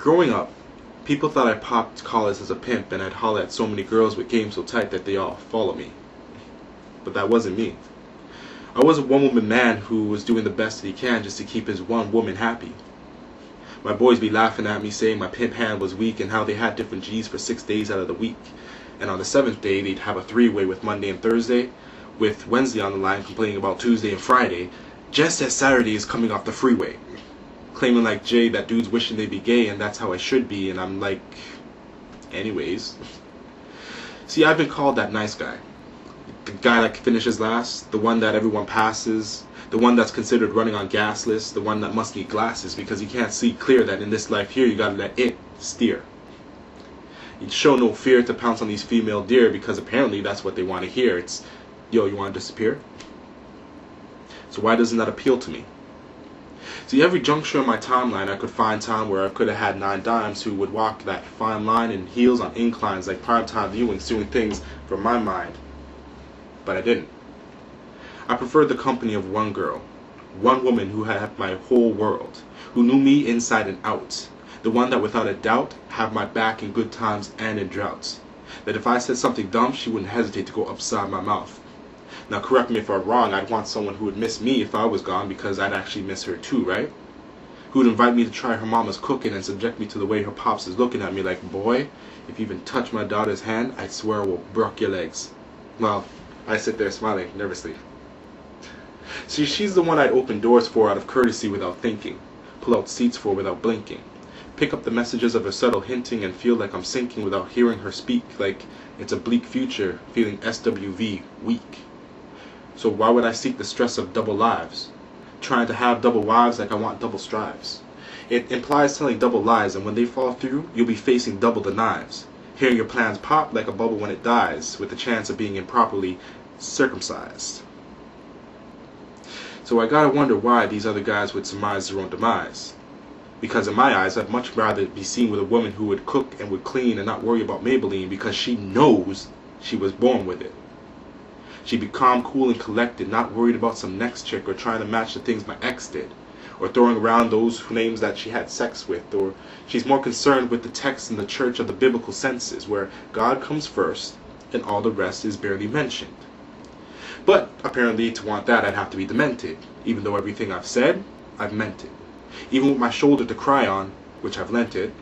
Growing up, people thought I popped collars as a pimp and I'd holler at so many girls with game so tight that they all follow me. But that wasn't me. I was a one-woman man who was doing the best that he can just to keep his one woman happy. My boys be laughing at me saying my pimp hand was weak and how they had different G's for 6 days out of the week. And on the 7th day they'd have a three-way with Monday and Thursday, with Wednesday on the line complaining about Tuesday and Friday, just as Saturday is coming off the freeway. Claiming like Jay that dudes wishing they'd be gay and that's how I should be, and I'm like, anyways. See, I've been called that nice guy. The guy that finishes last, the one that everyone passes, the one that's considered running on gasless, the one that must need glasses because you can't see clear that in this life here you gotta let it steer. You show no fear to pounce on these female deer because apparently that's what they want to hear. It's, yo, you want to disappear? So why doesn't that appeal to me? See, every juncture in my timeline I could find time where I could have had 9 dimes who would walk that fine line in heels on inclines like primetime viewings, doing things from my mind. But I didn't. I preferred the company of one girl, one woman who had my whole world, who knew me inside and out, the one that without a doubt had my back in good times and in droughts, that if I said something dumb she wouldn't hesitate to go upside my mouth. Now correct me if I'm wrong, I'd want someone who would miss me if I was gone because I'd actually miss her too, right? Who would invite me to try her mama's cooking and subject me to the way her pops is looking at me like, boy, if you even touch my daughter's hand, I swear I will break your legs. Well, I sit there smiling nervously. See, she's the one I'd open doors for out of courtesy without thinking, pull out seats for without blinking, pick up the messages of her subtle hinting and feel like I'm sinking without hearing her speak, like it's a bleak future, feeling SWV, weak. So why would I seek the stress of double lives? Trying to have double wives like I want double strives. It implies telling double lies, and when they fall through, you'll be facing double the knives. Hearing your plans pop like a bubble when it dies, with the chance of being improperly circumcised. So I gotta wonder why these other guys would surmise their own demise. Because in my eyes, I'd much rather be seen with a woman who would cook and would clean and not worry about Maybelline because she knows she was born with it. She'd be calm, cool, and collected, not worried about some next chick or trying to match the things my ex did, or throwing around those names that she had sex with, or she's more concerned with the text in the church of the biblical senses, where God comes first and all the rest is barely mentioned. But apparently to want that I'd have to be demented, even though everything I've said, I've meant it. Even with my shoulder to cry on, which I've lent it,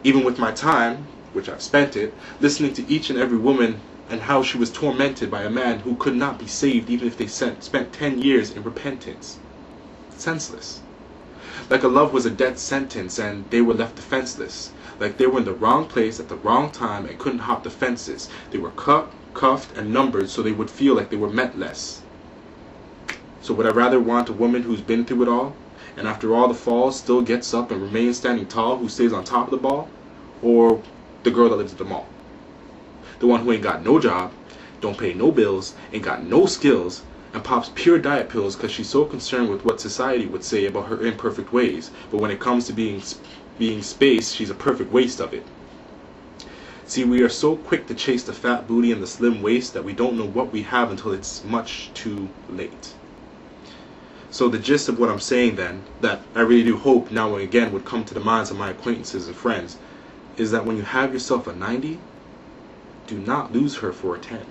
even with my time, which I've spent it, listening to each and every woman and how she was tormented by a man who could not be saved even if they spent 10 years in repentance. Senseless. Like a love was a death sentence and they were left defenseless. Like they were in the wrong place at the wrong time and couldn't hop the fences. They were cut, cuffed, and numbered so they would feel like they were meant less. So would I rather want a woman who's been through it all, and after all the falls still gets up and remains standing tall, who stays on top of the ball? Or the girl that lives at the mall? The one who ain't got no job, don't pay no bills, ain't got no skills, and pops pure diet pills because she's so concerned with what society would say about her imperfect ways, but when it comes to being space, she's a perfect waste of it. See, we are so quick to chase the fat booty and the slim waist that we don't know what we have until it's much too late. So the gist of what I'm saying then, that I really do hope now and again would come to the minds of my acquaintances and friends, is that when you have yourself a 90, do not lose her for a 10.